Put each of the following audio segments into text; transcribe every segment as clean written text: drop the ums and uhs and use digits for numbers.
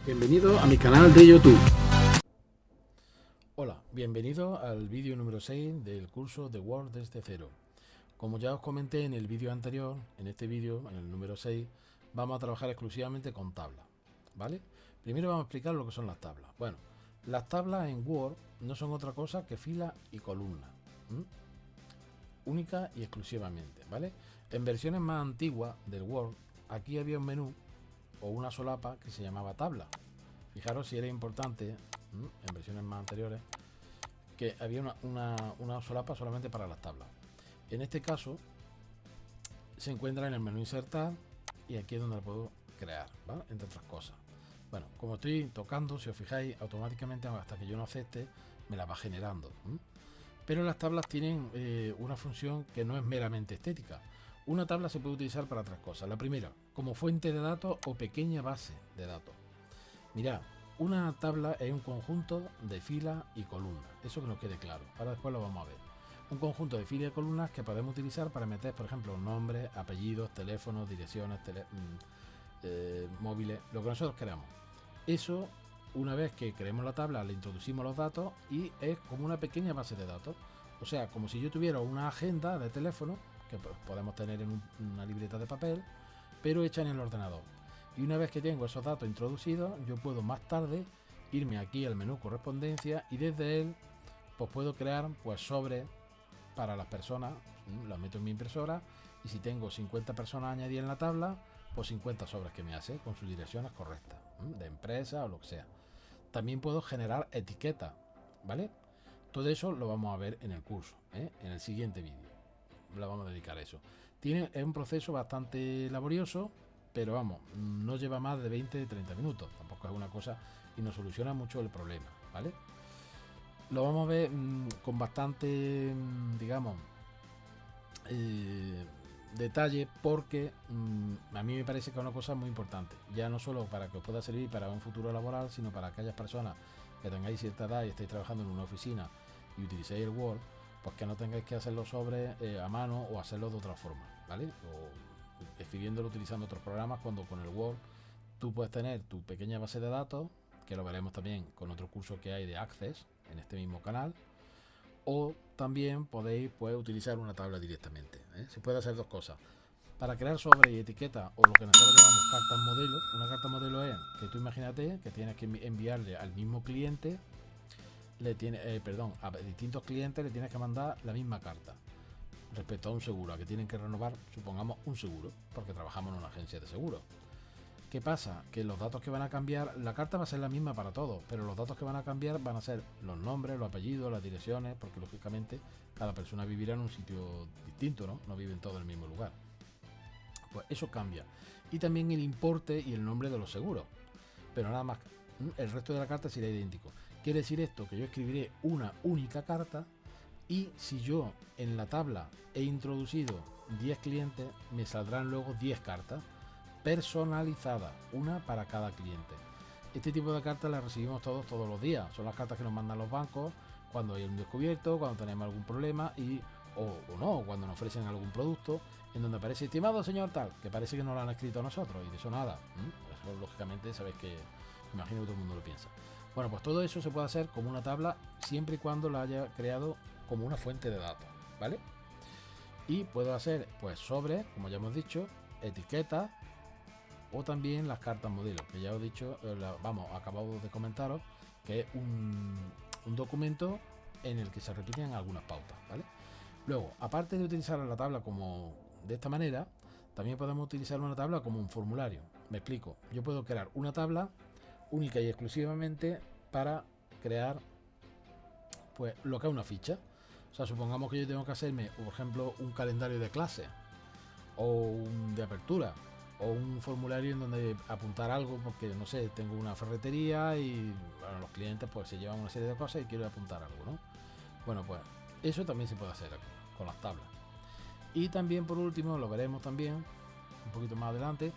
Bienvenido a mi canal de YouTube. Hola, bienvenido al vídeo número 6 del curso de Word desde cero. Como ya os comenté en el vídeo anterior, en este vídeo, en el número 6, vamos a trabajar exclusivamente con tablas, ¿vale? Primero vamos a explicar lo que son las tablas. Bueno, las tablas en Word no son otra cosa que fila y columna, única y exclusivamente, ¿vale? En versiones más antiguas del Word, aquí había un menú o una solapa que se llamaba tabla. Fijaros si era importante, en versiones más anteriores, que había una solapa solamente para las tablas. En este caso se encuentra en el menú insertar y aquí es donde la puedo crear, ¿vale? Entre otras cosas. Bueno, como estoy tocando, si os fijáis, automáticamente hasta que yo no acepte me la va generando. Pero las tablas tienen una función que no es meramente estética. Una tabla se puede utilizar para otras cosas. La primera, como fuente de datos o pequeña base de datos. Mirad, una tabla es un conjunto de filas y columnas. Eso que nos quede claro. Ahora después lo vamos a ver. Un conjunto de filas y columnas que podemos utilizar para meter, por ejemplo, nombres, apellidos, teléfonos, direcciones, móviles, lo que nosotros queramos. Eso, una vez que creemos la tabla, le introducimos los datos y es como una pequeña base de datos. O sea, como si yo tuviera una agenda de teléfono, que podemos tener en una libreta de papel, pero hecha en el ordenador. Y una vez que tengo esos datos introducidos, yo puedo más tarde irme aquí al menú correspondencia y desde él pues puedo crear pues sobres para las personas, los meto en mi impresora y si tengo 50 personas añadidas en la tabla, pues 50 sobres que me hace con sus direcciones correctas, de empresa o lo que sea. También puedo generar etiquetas, ¿vale? Todo eso lo vamos a ver en el curso, en el siguiente vídeo. Le vamos a dedicar a eso. Es un proceso bastante laborioso, pero vamos, no lleva más de 20-30 minutos. Tampoco es una cosa y nos soluciona mucho el problema, ¿vale? Lo vamos a ver con bastante, digamos, detalle porque a mí me parece que es una cosa muy importante. Ya no solo para que os pueda servir para un futuro laboral, sino para aquellas personas que tengáis cierta edad y estáis trabajando en una oficina y utilicéis el Word, pues que no tengáis que hacerlo sobre a mano o hacerlo de otra forma, ¿vale? O escribiéndolo utilizando otros programas cuando con el Word tú puedes tener tu pequeña base de datos, que lo veremos también con otro curso que hay de Access en este mismo canal, o también podéis utilizar una tabla directamente. Se puede hacer dos cosas. Para crear sobre y etiqueta o lo que nosotros llamamos cartas modelo, una carta modelo es que tú imagínate que tienes que enviarle al mismo cliente a distintos clientes le tienes que mandar la misma carta respecto a un seguro, a que tienen que renovar, supongamos, un seguro, porque trabajamos en una agencia de seguros. ¿Qué pasa? Que los datos que van a cambiar, la carta va a ser la misma para todos, pero los datos que van a cambiar van a ser los nombres, los apellidos, las direcciones, porque lógicamente cada persona vivirá en un sitio distinto, ¿no? No viven todos en el mismo lugar. Pues eso cambia. Y también el importe y el nombre de los seguros. Pero nada más, el resto de la carta será idéntico. Quiere decir esto que yo escribiré una única carta y si yo en la tabla he introducido 10 clientes, me saldrán luego 10 cartas personalizadas, una para cada cliente. Este tipo de cartas las recibimos todos los días. Son las cartas que nos mandan los bancos cuando hay un descubierto, cuando tenemos algún problema o no, cuando nos ofrecen algún producto en donde aparece estimado señor tal, que parece que no lo han escrito a nosotros y de eso nada. Eso lógicamente sabéis que imagino que todo el mundo lo piensa. Bueno, pues todo eso se puede hacer como una tabla siempre y cuando la haya creado como una fuente de datos, ¿vale? Y puedo hacer pues sobre, como ya hemos dicho, etiquetas o también las cartas modelo, que ya os he dicho, acabo de comentaros que es un documento en el que se repiten algunas pautas, ¿vale? Luego, aparte de utilizar la tabla como de esta manera, también podemos utilizar una tabla como un formulario. Me explico, yo puedo crear una tabla única y exclusivamente para crear pues lo que es una ficha. O sea, supongamos que yo tengo que hacerme, por ejemplo, un calendario de clase o un de apertura o un formulario en donde apuntar algo porque no sé, tengo una ferretería y bueno, los clientes pues se llevan una serie de cosas y quiero apuntar algo, ¿no? Bueno, pues eso también se puede hacer aquí con las tablas. Y también por último, lo veremos también un poquito más adelante,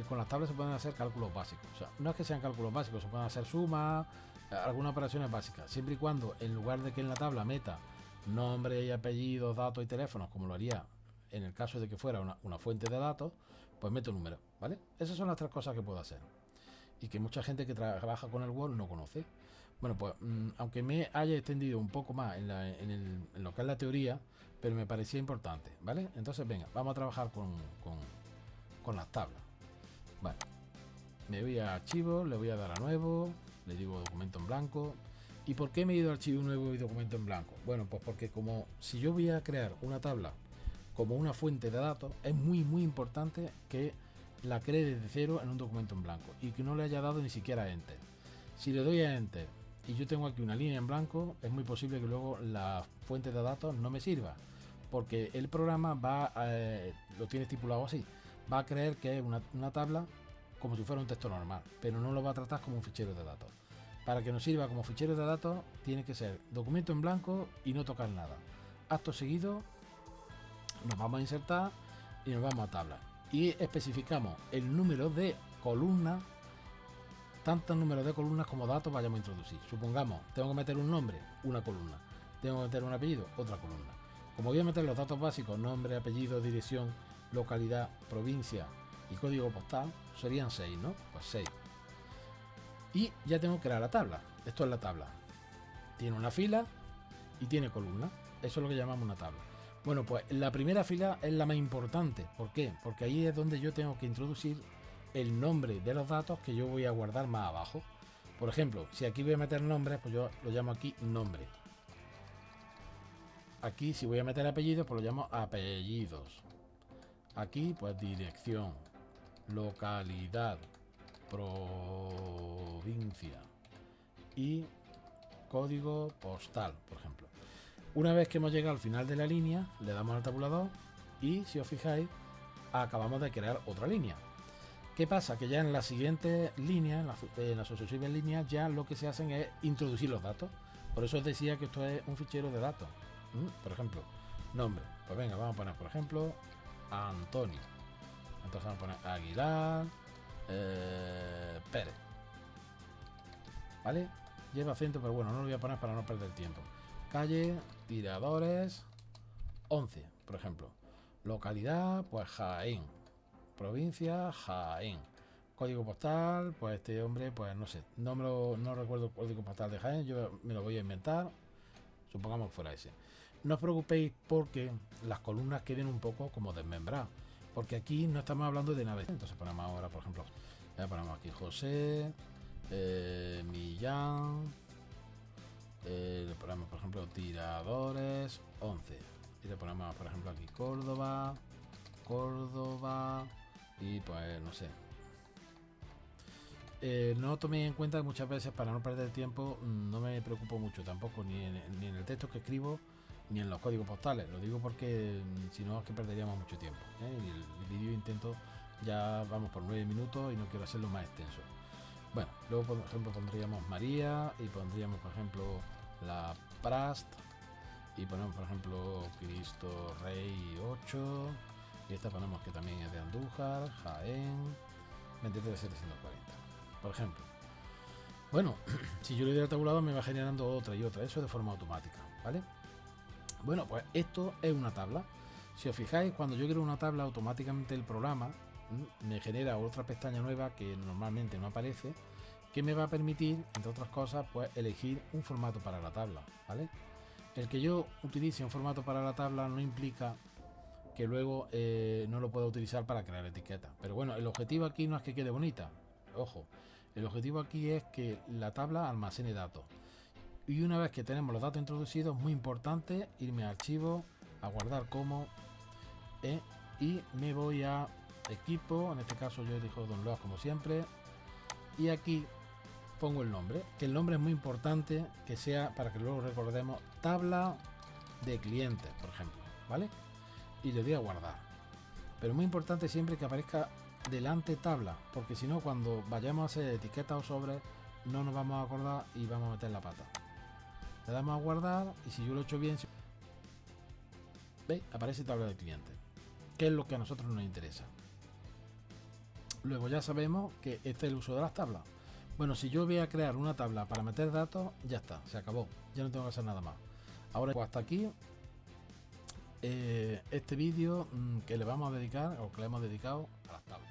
con las tablas se pueden hacer cálculos básicos. O sea, no es que sean cálculos básicos, se pueden hacer sumas, algunas operaciones básicas, siempre y cuando en lugar de que en la tabla meta nombre y apellidos, datos y teléfonos, como lo haría en el caso de que fuera una fuente de datos, pues meto números, ¿vale? Esas son las tres cosas que puedo hacer. y que mucha gente que trabaja con el Word no conoce. Bueno, pues aunque me haya extendido un poco más en lo que es la teoría, pero me parecía importante, ¿vale? Entonces, venga, vamos a trabajar con las tablas. Vale, me voy a archivos, le voy a dar a nuevo, le digo documento en blanco. ¿Y por qué me he ido a archivo nuevo y documento en blanco? Bueno, pues porque como si yo voy a crear una tabla como una fuente de datos, es muy importante que la cree desde cero en un documento en blanco y que no le haya dado ni siquiera Enter. Si le doy a Enter y yo tengo aquí una línea en blanco, es muy posible que luego la fuente de datos no me sirva, porque el programa lo tiene estipulado así, va a creer que es una tabla como si fuera un texto normal, pero no lo va a tratar como un fichero de datos. Para que nos sirva como fichero de datos, tiene que ser documento en blanco y no tocar nada. Acto seguido, nos vamos a insertar y nos vamos a tabla. Y especificamos el número de columnas, tantos números de columnas como datos vayamos a introducir. Supongamos, tengo que meter un nombre, una columna. Tengo que meter un apellido, otra columna. Como voy a meter los datos básicos, nombre, apellido, dirección, localidad, provincia y código postal, serían 6, ¿no? Pues 6. Y ya tengo que crear la tabla. Esto es la tabla. Tiene una fila y tiene columnas. Eso es lo que llamamos una tabla. Bueno, pues la primera fila es la más importante. ¿Por qué? Porque ahí es donde yo tengo que introducir el nombre de los datos que yo voy a guardar más abajo. Por ejemplo, si aquí voy a meter nombres, pues yo lo llamo aquí nombre. Aquí si voy a meter apellidos, pues lo llamo apellidos. Aquí pues dirección, localidad, provincia y código postal, por ejemplo. Una vez que hemos llegado al final de la línea, le damos al tabulador y si os fijáis, acabamos de crear otra línea. ¿Qué pasa? Que ya en la siguiente línea, en las sucesivas líneas, ya lo que se hacen es introducir los datos. Por eso os decía que esto es un fichero de datos. Por ejemplo, nombre. Pues venga, vamos a poner, por ejemplo, Antonio. Entonces vamos a poner Aguilar Pérez. ¿Vale? Lleva acento, pero bueno, no lo voy a poner para no perder tiempo. Calle Tiradores 11, por ejemplo. Localidad, pues Jaén. Provincia, Jaén. Código postal, pues este hombre, pues no sé, no recuerdo el código postal de Jaén, yo me lo voy a inventar, supongamos que fuera ese. No os preocupéis porque las columnas queden un poco como desmembradas, porque aquí no estamos hablando de nada. Entonces ponemos ahora, por ejemplo, ya ponemos aquí José, Millán, le ponemos, por ejemplo, Tiradores 11, y le ponemos, por ejemplo, aquí Córdoba, y pues no sé. No toméis en cuenta que muchas veces, para no perder tiempo, no me preocupo mucho tampoco ni en el texto que escribo ni en los códigos postales. Lo digo porque si no es que perderíamos mucho tiempo, y el vídeo intento, ya vamos por 9 minutos y no quiero hacerlo más extenso. Bueno, luego por ejemplo pondríamos María y pondríamos por ejemplo la Prast y ponemos por ejemplo Cristo Rey 8. Y esta ponemos que también es de Andújar, Jaén, 23740, por ejemplo. Bueno, si yo le doy al tabulador me va generando otra y otra, eso de forma automática, ¿vale? Bueno, pues esto es una tabla. Si os fijáis, cuando yo creo una tabla, automáticamente el programa me genera otra pestaña nueva que normalmente no aparece, que me va a permitir, entre otras cosas, pues elegir un formato para la tabla, ¿vale? El que yo utilice un formato para la tabla no implica que luego no lo pueda utilizar para crear etiquetas. Pero bueno, el objetivo aquí no es que quede bonita, ojo, el objetivo aquí es que la tabla almacene datos. Y una vez que tenemos los datos introducidos, muy importante irme a archivo, a guardar como, y me voy a equipo, en este caso yo elijo download como siempre, y aquí pongo el nombre, que el nombre es muy importante que sea, para que luego recordemos, tabla de clientes, por ejemplo, ¿vale? Y le doy a guardar, pero muy importante siempre que aparezca delante tabla, porque si no, cuando vayamos a hacer etiquetas o sobres no nos vamos a acordar y vamos a meter la pata. Le damos a guardar y si yo lo he hecho bien, ¿veis? Aparece tabla de clientes, que es lo que a nosotros nos interesa. Luego ya sabemos que este es el uso de las tablas. Bueno, si yo voy a crear una tabla para meter datos, ya está, se acabó, ya no tengo que hacer nada más. Ahora pues hasta aquí este vídeo que le vamos a dedicar, o que le hemos dedicado a las tablas.